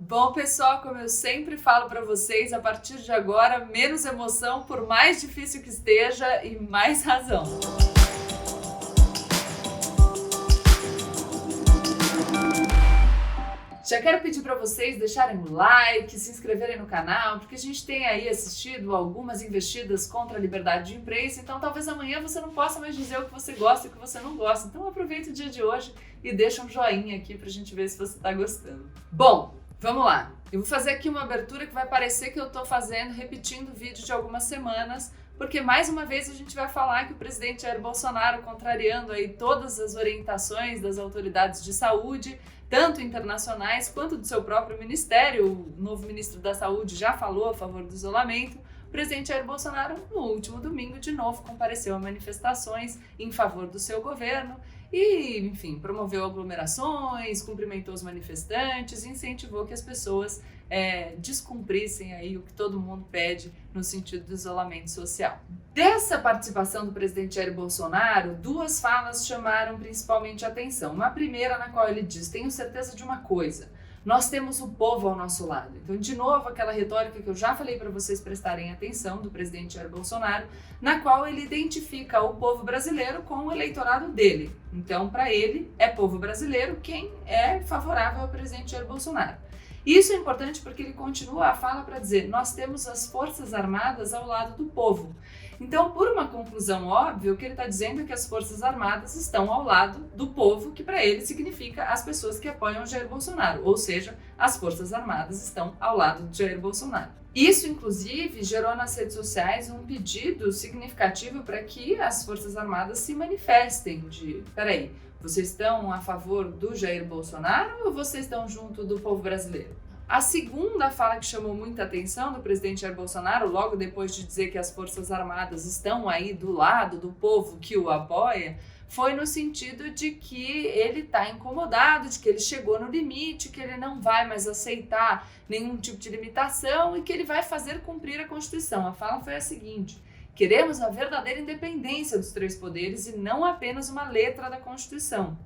Bom, pessoal, como eu sempre falo para vocês, a partir de agora, menos emoção, por mais difícil que esteja, e mais razão. Já quero pedir para vocês deixarem o like, se inscreverem no canal, porque a gente tem aí assistido algumas investidas contra a liberdade de imprensa, então talvez amanhã você não possa mais dizer o que você gosta e o que você não gosta. Então aproveita o dia de hoje e deixa um joinha aqui pra gente ver se você tá gostando. Bom, vamos lá. Eu vou fazer aqui uma abertura que vai parecer que eu tô repetindo o vídeo de algumas semanas, porque mais uma vez a gente vai falar que o presidente Jair Bolsonaro, contrariando aí todas as orientações das autoridades de saúde, tanto internacionais quanto do seu próprio ministério, o novo ministro da Saúde já falou a favor do isolamento, o presidente Jair Bolsonaro, no último domingo, de novo compareceu a manifestações em favor do seu governo e, enfim, promoveu aglomerações, cumprimentou os manifestantes e incentivou que as pessoas descumprissem aí o que todo mundo pede no sentido do isolamento social. Dessa participação do presidente Jair Bolsonaro, duas falas chamaram principalmente a atenção. Uma primeira na qual ele diz: tenho certeza de uma coisa, nós temos o povo ao nosso lado. Então, de novo, aquela retórica que eu já falei para vocês prestarem atenção do presidente Jair Bolsonaro, na qual ele identifica o povo brasileiro com o eleitorado dele. Então, para ele, é povo brasileiro quem é favorável ao presidente Jair Bolsonaro. Isso é importante porque ele continua a fala para dizer: nós temos as Forças Armadas ao lado do povo. Então, por uma conclusão óbvia, o que ele está dizendo é que as Forças Armadas estão ao lado do povo, que para ele significa as pessoas que apoiam Jair Bolsonaro, ou seja, as Forças Armadas estão ao lado de Jair Bolsonaro. Isso, inclusive, gerou nas redes sociais um pedido significativo para que as Forças Armadas se manifestem peraí, vocês estão a favor do Jair Bolsonaro ou vocês estão junto do povo brasileiro? A segunda fala que chamou muita atenção do presidente Jair Bolsonaro, logo depois de dizer que as Forças Armadas estão aí do lado do povo que o apoia, foi no sentido de que ele está incomodado, de que ele chegou no limite, que ele não vai mais aceitar nenhum tipo de limitação e que ele vai fazer cumprir a Constituição. A fala foi a seguinte: queremos a verdadeira independência dos três poderes e não apenas uma letra da Constituição.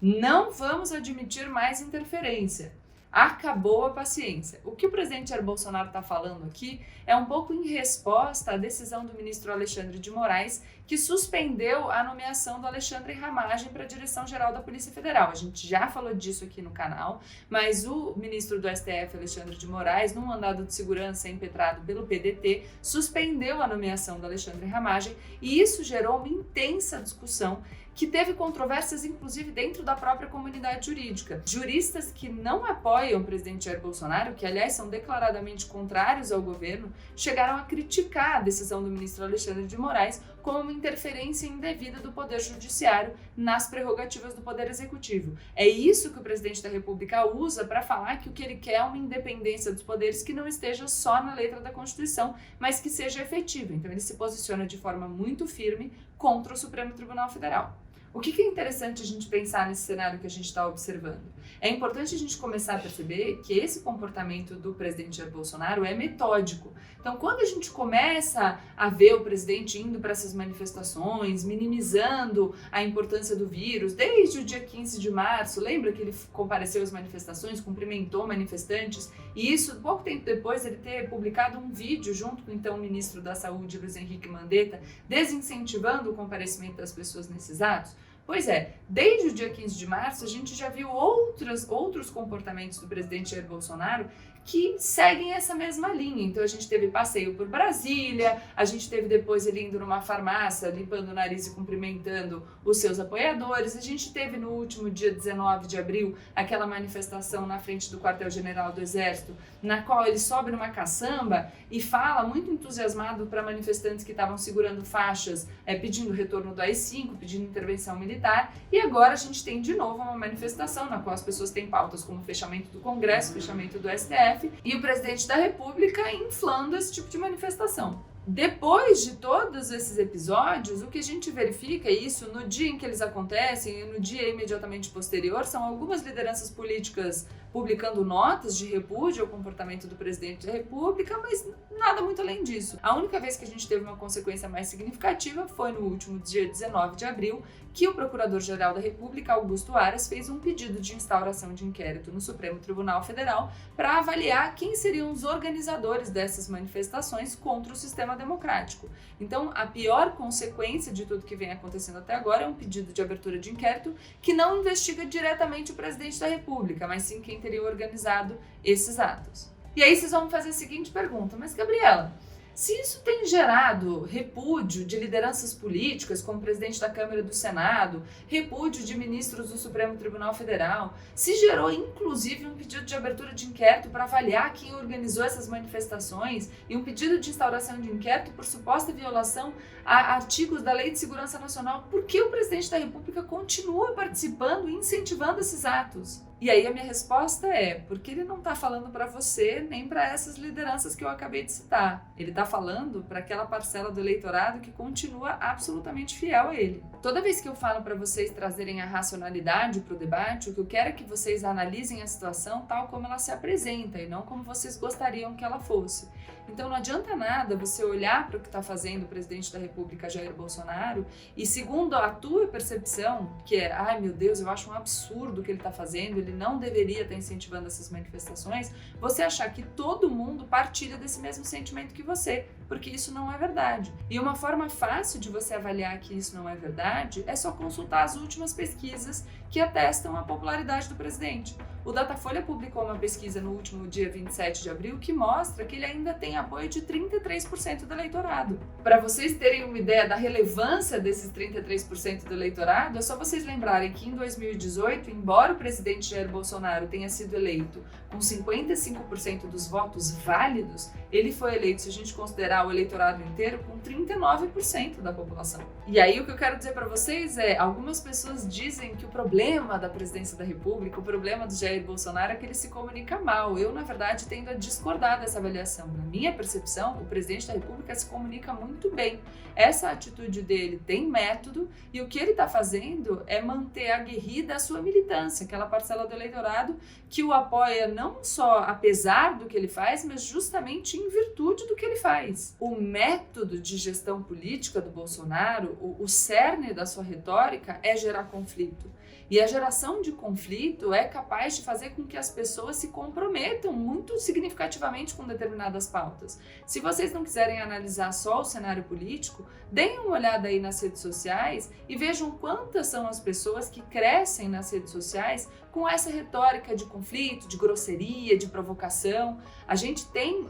Não vamos admitir mais interferência. Acabou a paciência. O que o presidente Jair Bolsonaro está falando aqui é um pouco em resposta à decisão do ministro Alexandre de Moraes, que suspendeu a nomeação do Alexandre Ramagem para a Direção-Geral da Polícia Federal. A gente já falou disso aqui no canal, mas o ministro do STF, Alexandre de Moraes, num mandado de segurança impetrado pelo PDT, suspendeu a nomeação do Alexandre Ramagem, e isso gerou uma intensa discussão que teve controvérsias, inclusive, dentro da própria comunidade jurídica. Juristas que não apoiam o presidente Jair Bolsonaro, que, aliás, são declaradamente contrários ao governo, chegaram a criticar a decisão do ministro Alexandre de Moraes como uma interferência indevida do Poder Judiciário nas prerrogativas do Poder Executivo. É isso que o presidente da República usa para falar que o que ele quer é uma independência dos poderes que não esteja só na letra da Constituição, mas que seja efetiva. Então, ele se posiciona de forma muito firme contra o Supremo Tribunal Federal. O que é interessante a gente pensar nesse cenário que a gente está observando? É importante a gente começar a perceber que esse comportamento do presidente Jair Bolsonaro é metódico. Então, quando a gente começa a ver o presidente indo para essas manifestações, minimizando a importância do vírus, desde o dia 15 de março, lembra que ele compareceu às manifestações, cumprimentou manifestantes, e isso, pouco tempo depois, ele ter publicado um vídeo junto com o então ministro da Saúde, Luiz Henrique Mandetta, desincentivando o comparecimento das pessoas nesses atos? Pois é, desde o dia 15 de março, a gente já viu outros comportamentos do presidente Jair Bolsonaro que seguem essa mesma linha. Então, a gente teve passeio por Brasília, a gente teve depois ele indo numa farmácia, limpando o nariz e cumprimentando os seus apoiadores, a gente teve no último dia 19 de abril aquela manifestação na frente do quartel-general do Exército, na qual ele sobe numa caçamba e fala muito entusiasmado para manifestantes que estavam segurando faixas, pedindo retorno do AI-5, pedindo intervenção militar, e agora a gente tem de novo uma manifestação na qual as pessoas têm pautas como fechamento do Congresso, fechamento do STF, e o presidente da República inflando esse tipo de manifestação. Depois de todos esses episódios, o que a gente verifica, isso no dia em que eles acontecem e no dia imediatamente posterior, são algumas lideranças políticas publicando notas de repúdio ao comportamento do presidente da República, mas nada muito além disso. A única vez que a gente teve uma consequência mais significativa foi no último dia 19 de abril, que o Procurador-Geral da República, Augusto Aras, fez um pedido de instauração de inquérito no Supremo Tribunal Federal para avaliar quem seriam os organizadores dessas manifestações contra o sistema democrático. Então, a pior consequência de tudo que vem acontecendo até agora é um pedido de abertura de inquérito que não investiga diretamente o presidente da República, mas sim quem teria organizado esses atos. E aí vocês vão me fazer a seguinte pergunta: mas Gabriela, se isso tem gerado repúdio de lideranças políticas, como presidente da Câmara e do Senado, repúdio de ministros do Supremo Tribunal Federal, se gerou inclusive um pedido de abertura de inquérito para avaliar quem organizou essas manifestações e um pedido de instauração de inquérito por suposta violação a artigos da Lei de Segurança Nacional, por que o presidente da República continua participando e incentivando esses atos? E aí a minha resposta é, porque ele não está falando para você nem para essas lideranças que eu acabei de citar. Ele está falando para aquela parcela do eleitorado que continua absolutamente fiel a ele. Toda vez que eu falo para vocês trazerem a racionalidade para o debate, o que eu quero é que vocês analisem a situação tal como ela se apresenta e não como vocês gostariam que ela fosse. Então não adianta nada você olhar para o que está fazendo o presidente da República, Jair Bolsonaro, e segundo a tua percepção, que é, ai meu Deus, eu acho um absurdo o que ele está fazendo, ele não deveria estar incentivando essas manifestações, você achar que todo mundo partilha desse mesmo sentimento que você, porque isso não é verdade. E uma forma fácil de você avaliar que isso não é verdade é só consultar as últimas pesquisas que atestam a popularidade do presidente. O Datafolha publicou uma pesquisa no último dia 27 de abril que mostra que ele ainda tem apoio de 33% do eleitorado. Para vocês terem uma ideia da relevância desses 33% do eleitorado, é só vocês lembrarem que em 2018, embora o presidente Jair Bolsonaro tenha sido eleito com 55% dos votos válidos, ele foi eleito, se a gente considerar o eleitorado inteiro, com 39% da população. E aí o que eu quero dizer para vocês é, algumas pessoas dizem que o problema da presidência da República, o problema do Jair Bolsonaro é que ele se comunica mal. Eu, na verdade, tendo a discordar dessa avaliação. Na minha percepção, o presidente da República se comunica muito bem. Essa atitude dele tem método e o que ele está fazendo é manter aguerrida a sua militância, aquela parcela do eleitorado que o apoia não só apesar do que ele faz, mas justamente em virtude do que ele faz. O método de gestão política do Bolsonaro, o cerne da sua retórica é gerar conflito. E a geração de conflito é capaz de fazer com que as pessoas se comprometam muito significativamente com determinadas pautas. Se vocês não quiserem analisar só o cenário político, deem uma olhada aí nas redes sociais e vejam quantas são as pessoas que crescem nas redes sociais com essa retórica de conflito, de grosseria, de provocação. A gente tem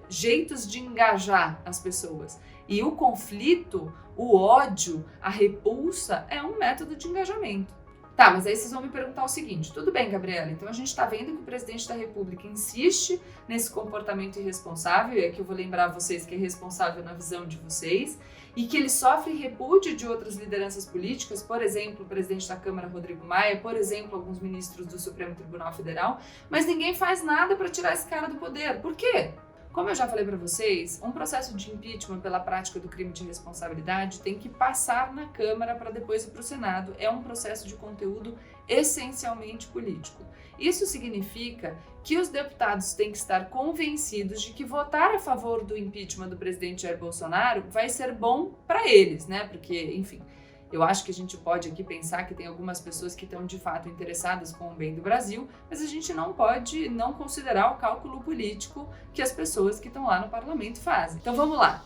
jeitos de engajar as pessoas. E o conflito, o ódio, a repulsa é um método de engajamento. Tá, mas aí vocês vão me perguntar o seguinte: tudo bem, Gabriela, então a gente está vendo que o presidente da República insiste nesse comportamento irresponsável, e aqui eu vou lembrar vocês que é irresponsável na visão de vocês, e que ele sofre repúdio de outras lideranças políticas, por exemplo, o presidente da Câmara, Rodrigo Maia, por exemplo, alguns ministros do Supremo Tribunal Federal, mas ninguém faz nada para tirar esse cara do poder. Por quê? Como eu já falei para vocês, um processo de impeachment pela prática do crime de responsabilidade tem que passar na Câmara para depois ir para o Senado. É um processo de conteúdo essencialmente político. Isso significa que os deputados têm que estar convencidos de que votar a favor do impeachment do presidente Jair Bolsonaro vai ser bom para eles, né? Porque, enfim, eu acho que a gente pode aqui pensar que tem algumas pessoas que estão de fato interessadas com o bem do Brasil, mas a gente não pode não considerar o cálculo político que as pessoas que estão lá no parlamento fazem. Então vamos lá.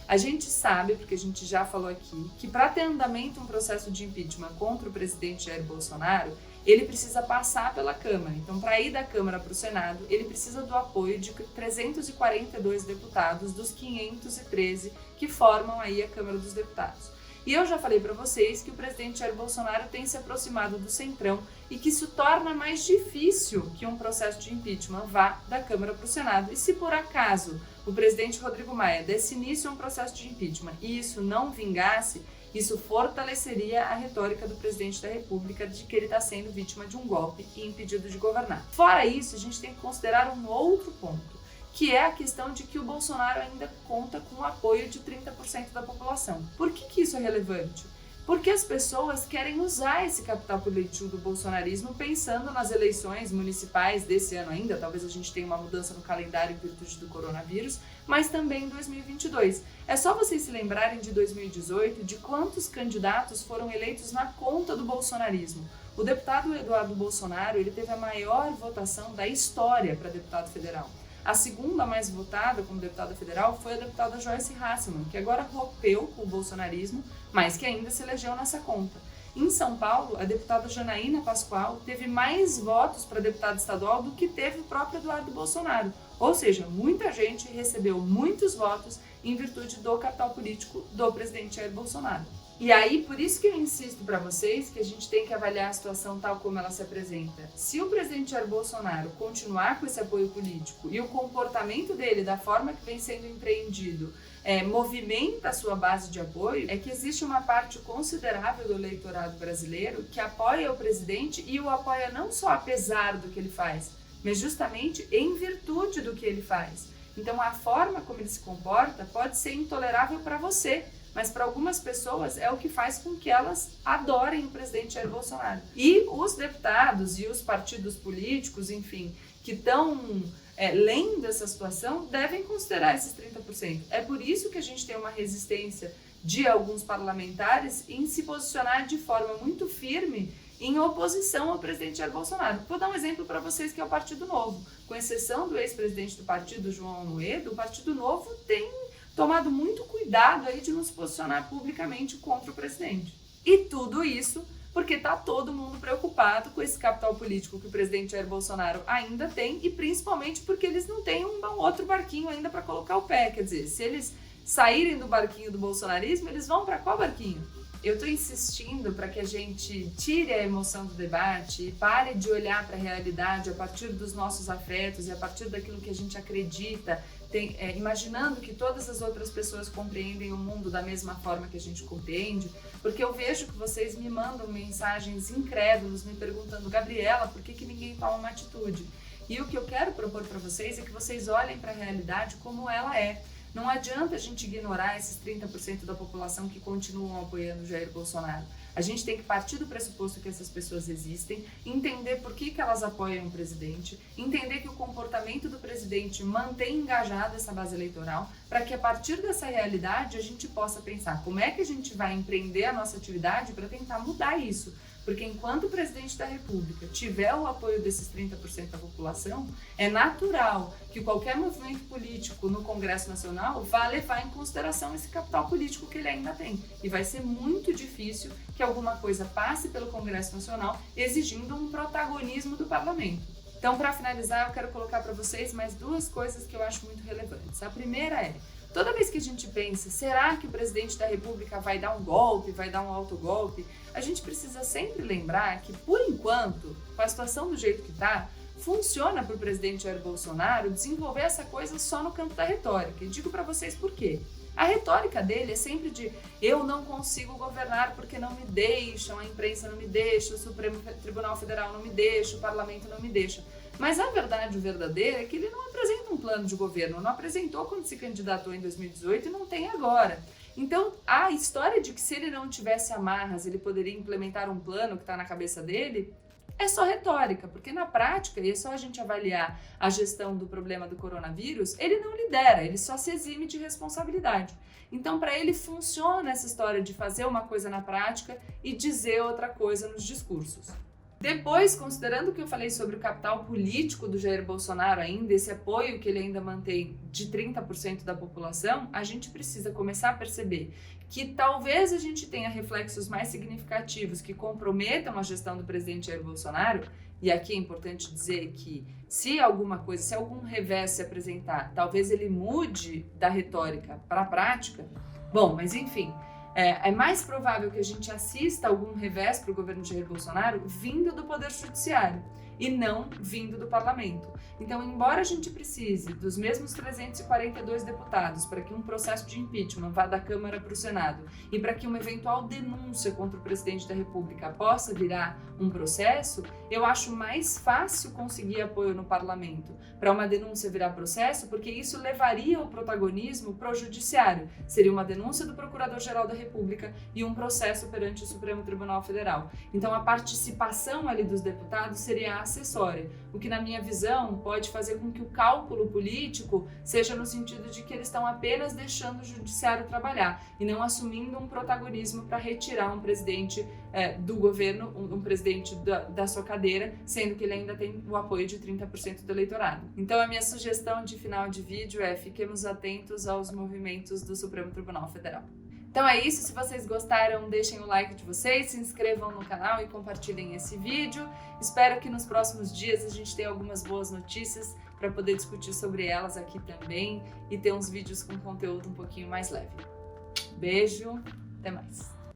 A gente sabe, porque a gente já falou aqui, que para ter andamento um processo de impeachment contra o presidente Jair Bolsonaro, ele precisa passar pela Câmara. Então, para ir da Câmara para o Senado, ele precisa do apoio de 342 deputados dos 513 que formam aí a Câmara dos Deputados. E eu já falei para vocês que o presidente Jair Bolsonaro tem se aproximado do Centrão e que isso torna mais difícil que um processo de impeachment vá da Câmara para o Senado. E se por acaso o presidente Rodrigo Maia desse início a um processo de impeachment e isso não vingasse, isso fortaleceria a retórica do presidente da República de que ele está sendo vítima de um golpe e impedido de governar. Fora isso, a gente tem que considerar um outro ponto, que é a questão de que o Bolsonaro ainda conta com o apoio de 30% da população. Por que isso é relevante? porque as pessoas querem usar esse capital político do bolsonarismo pensando nas eleições municipais desse ano ainda. Talvez a gente tenha uma mudança no calendário em virtude do coronavírus, mas também em 2022. É só vocês se lembrarem de 2018, de quantos candidatos foram eleitos na conta do bolsonarismo. O deputado Eduardo Bolsonaro, ele teve a maior votação da história para deputado federal. A segunda mais votada como deputada federal foi a deputada Joyce Hasselmann, que agora rompeu com o bolsonarismo, mas que ainda se elegeu nessa conta. Em São Paulo, a deputada Janaína Pascoal teve mais votos para deputada estadual do que teve o próprio Eduardo Bolsonaro. Ou seja, muita gente recebeu muitos votos em virtude do capital político do presidente Jair Bolsonaro. E aí, por isso que eu insisto para vocês que a gente tem que avaliar a situação tal como ela se apresenta. Se o presidente Jair Bolsonaro continuar com esse apoio político e o comportamento dele, da forma que vem sendo empreendido, movimenta a sua base de apoio, é que existe uma parte considerável do eleitorado brasileiro que apoia o presidente e o apoia não só apesar do que ele faz, mas justamente em virtude do que ele faz. Então, a forma como ele se comporta pode ser intolerável para você, mas para algumas pessoas é o que faz com que elas adorem o presidente Jair Bolsonaro. E os deputados e os partidos políticos, enfim, que estão lendo essa situação, devem considerar esses 30%. É por isso que a gente tem uma resistência de alguns parlamentares em se posicionar de forma muito firme em oposição ao presidente Jair Bolsonaro. Vou dar um exemplo para vocês, que é o Partido Novo. Com exceção do ex-presidente do partido, João Amoedo, o Partido Novo tem tomado muito cuidado aí de não se posicionar publicamente contra o presidente. E tudo isso porque está todo mundo preocupado com esse capital político que o presidente Jair Bolsonaro ainda tem, e principalmente porque eles não têm um outro barquinho ainda para colocar o pé. Quer dizer, se eles saírem do barquinho do bolsonarismo, eles vão para qual barquinho? Eu estou insistindo para que a gente tire a emoção do debate e pare de olhar para a realidade a partir dos nossos afetos e a partir daquilo que a gente acredita, imaginando que todas as outras pessoas compreendem o mundo da mesma forma que a gente compreende, porque eu vejo que vocês me mandam mensagens incrédulos me perguntando: Gabriela, por que ninguém toma uma atitude? E o que eu quero propor para vocês é que vocês olhem para a realidade como ela é. Não adianta a gente ignorar esses 30% da população que continuam apoiando Jair Bolsonaro. A gente tem que partir do pressuposto que essas pessoas existem, entender por que elas apoiam o presidente, entender que o comportamento do presidente mantém engajada essa base eleitoral, para que a partir dessa realidade a gente possa pensar como é que a gente vai empreender a nossa atividade para tentar mudar isso. Porque enquanto o presidente da República tiver o apoio desses 30% da população, é natural que qualquer movimento político no Congresso Nacional vá levar em consideração esse capital político que ele ainda tem. E vai ser muito difícil que alguma coisa passe pelo Congresso Nacional exigindo um protagonismo do parlamento. Então, para finalizar, eu quero colocar para vocês mais duas coisas que eu acho muito relevantes. A primeira é: toda vez que a gente pensa, será que o presidente da República vai dar um golpe, vai dar um autogolpe? A gente precisa sempre lembrar que, por enquanto, com a situação do jeito que está, funciona para o presidente Jair Bolsonaro desenvolver essa coisa só no campo da retórica. E digo para vocês por quê. A retórica dele é sempre de: eu não consigo governar porque não me deixam, a imprensa não me deixa, o Supremo Tribunal Federal não me deixa, o parlamento não me deixa. Mas a verdade verdadeira é que ele não apresenta um plano de governo, não apresentou quando se candidatou em 2018 e não tem agora. Então, a história de que se ele não tivesse amarras, ele poderia implementar um plano que está na cabeça dele, é só retórica, porque na prática, e é só a gente avaliar a gestão do problema do coronavírus, ele não lidera, ele só se exime de responsabilidade. Então, para ele funciona essa história de fazer uma coisa na prática e dizer outra coisa nos discursos. Depois, considerando o que eu falei sobre o capital político do Jair Bolsonaro ainda, esse apoio que ele ainda mantém de 30% da população, a gente precisa começar a perceber que talvez a gente tenha reflexos mais significativos que comprometam a gestão do presidente Jair Bolsonaro. E aqui é importante dizer que se alguma coisa, se algum revés se apresentar, talvez ele mude da retórica para a prática. Bom, mas enfim, é mais provável que a gente assista algum revés para o governo de Jair Bolsonaro vindo do Poder Judiciário. e não vindo do parlamento. Então, embora a gente precise dos mesmos 342 deputados para que um processo de impeachment vá da Câmara para o Senado e para que uma eventual denúncia contra o presidente da República possa virar um processo, eu acho mais fácil conseguir apoio no parlamento para uma denúncia virar processo, porque isso levaria o protagonismo para o judiciário. Seria uma denúncia do Procurador-Geral da República e um processo perante o Supremo Tribunal Federal. Então, a participação ali dos deputados seria acessória, o que, na minha visão, pode fazer com que o cálculo político seja no sentido de que eles estão apenas deixando o judiciário trabalhar e não assumindo um protagonismo para retirar um presidente do governo, um presidente da sua cadeira, sendo que ele ainda tem o apoio de 30% do eleitorado. Então, a minha sugestão de final de vídeo é: fiquemos atentos aos movimentos do Supremo Tribunal Federal. Então é isso, se vocês gostaram, deixem o like de vocês, se inscrevam no canal e compartilhem esse vídeo. Espero que nos próximos dias a gente tenha algumas boas notícias para poder discutir sobre elas aqui também e ter uns vídeos com conteúdo um pouquinho mais leve. Beijo, até mais!